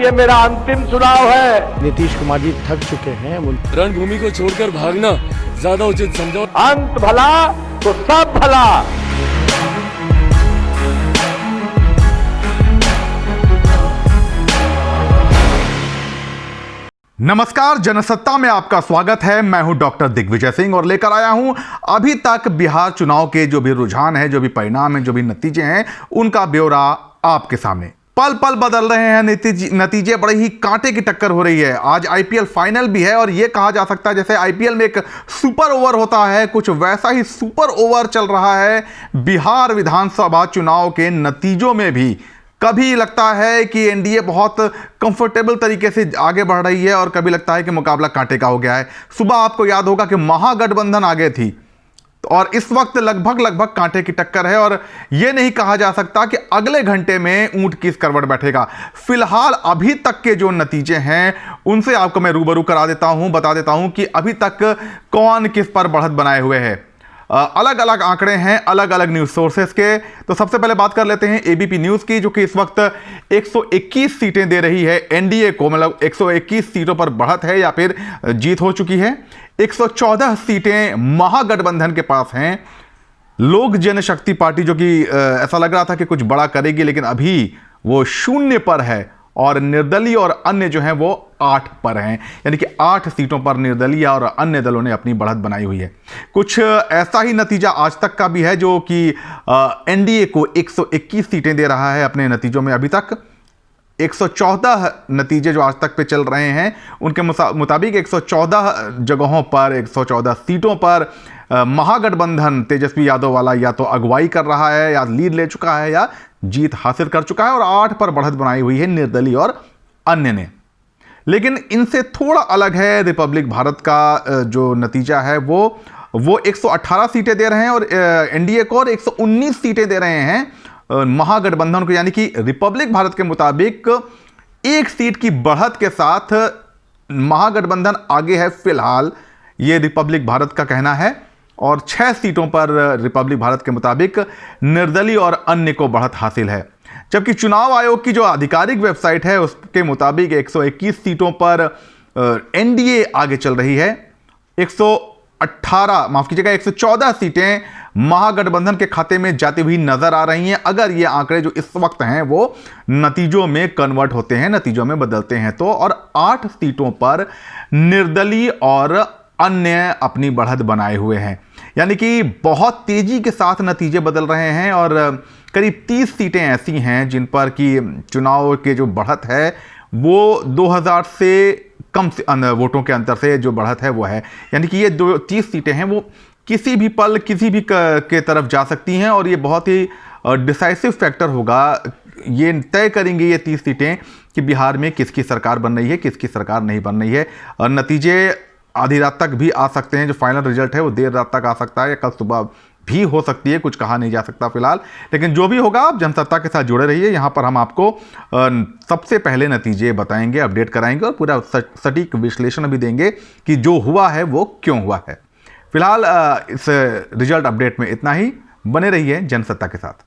ये मेरा अंतिम चुनाव है। नीतीश कुमार जी थक चुके हैं। रणभूमि को छोड़कर भागना ज्यादा उचित समझो। अंत भला तो सब भला। नमस्कार, जनसत्ता में आपका स्वागत है। मैं हूं डॉक्टर दिग्विजय सिंह और लेकर आया हूं अभी तक बिहार चुनाव के जो भी रुझान है, जो भी परिणाम है, जो भी नतीजे हैं, उनका ब्यौरा आपके सामने। पल पल बदल रहे हैं नतीजे, बड़े ही कांटे की टक्कर हो रही है। आज आईपीएल फाइनल भी है और यह कहा जा सकता है जैसे आईपीएल में एक सुपर ओवर होता है, कुछ वैसा ही सुपर ओवर चल रहा है बिहार विधानसभा चुनाव के नतीजों में भी। कभी लगता है कि एनडीए बहुत कंफर्टेबल तरीके से आगे बढ़ रही है और कभी लगता है कि मुकाबला कांटे का हो गया है। सुबह आपको याद होगा कि महागठबंधन आगे थी और इस वक्त लगभग कांटे की टक्कर है और यह नहीं कहा जा सकता कि अगले घंटे में ऊंट किस करवट बैठेगा। फिलहाल अभी तक के जो नतीजे हैं उनसे आपको मैं रूबरू करा देता हूं, बता देता हूं कि अभी तक कौन किस पर बढ़त बनाए हुए है। अलग अलग आंकड़े हैं अलग अलग न्यूज सोर्सेस के। तो सबसे पहले बात कर लेते हैं एबीपी न्यूज की, जो कि इस वक्त 121 सीटें दे रही है एनडीए को, मतलब 121 सीटों पर बढ़त है या फिर जीत हो चुकी है। 114 सीटें महागठबंधन के पास हैं। लोक जनशक्ति पार्टी, जो कि ऐसा लग रहा था कि कुछ बड़ा करेगी, लेकिन अभी वो 0 पर है और निर्दलीय और अन्य जो हैं वो 8 पर हैं, यानी कि 8 सीटों पर निर्दलीय और अन्य दलों ने अपनी बढ़त बनाई हुई है। कुछ ऐसा ही नतीजा आज तक का भी है, जो कि एनडीए को 121 सीटें दे रहा है अपने नतीजों में। अभी तक 114 नतीजे जो आज तक पे चल रहे हैं उनके मुताबिक 114 जगहों पर, 114 सीटों पर महागठबंधन तेजस्वी यादव वाला या तो अगुवाई कर रहा है, या लीड ले चुका है, या जीत हासिल कर चुका है, और 8 पर बढ़त बनाई हुई है निर्दलीय और अन्य ने। लेकिन इनसे थोड़ा अलग है रिपब्लिक भारत का जो नतीजा है, वो 118 सीटें दे रहे हैं और एनडीए को, और 119 सीटें दे रहे हैं महागठबंधन को। यानी कि रिपब्लिक भारत के मुताबिक 1 सीट की बढ़त के साथ महागठबंधन आगे है फिलहाल, ये रिपब्लिक भारत का कहना है। और 6 सीटों पर रिपब्लिक भारत के मुताबिक निर्दलीय और अन्य को बढ़त हासिल है। जबकि चुनाव आयोग की जो आधिकारिक वेबसाइट है उसके मुताबिक 121 सीटों पर एनडीए आगे चल रही है। 114 सीटें महागठबंधन के खाते में जाती हुई नजर आ रही हैं, अगर ये आंकड़े जो इस वक्त हैं वो नतीजों में कन्वर्ट होते हैं, नतीजों में बदलते हैं तो। और 8 सीटों पर निर्दलीय और अन्य अपनी बढ़त बनाए हुए हैं, यानी कि बहुत तेजी के साथ नतीजे बदल रहे हैं। और करीब 30 सीटें ऐसी हैं जिन पर कि चुनाव के जो बढ़त है वो 2000 से कम वोटों के अंतर से जो बढ़त है वो है, यानी कि ये 30 सीटें हैं वो किसी भी पल किसी भी के तरफ जा सकती हैं। और ये बहुत ही डिसाइसिव फैक्टर होगा, ये तय करेंगे ये 30 सीटें कि बिहार में किसकी सरकार बन रही है, किसकी सरकार नहीं बन रही है। और नतीजे आधी रात तक भी आ सकते हैं, जो फाइनल रिजल्ट है वो देर रात तक आ सकता है या कल सुबह भी हो सकती है, कुछ कहा नहीं जा सकता फिलहाल। लेकिन जो भी होगा आप जनसत्ता के साथ जुड़े रहिए, यहाँ पर हम आपको सबसे पहले नतीजे बताएंगे, अपडेट कराएंगे और पूरा सटीक विश्लेषण भी देंगे कि जो हुआ है वो क्यों हुआ है। फिलहाल इस रिजल्ट अपडेट में इतना ही। बने रहिए जनसत्ता के साथ।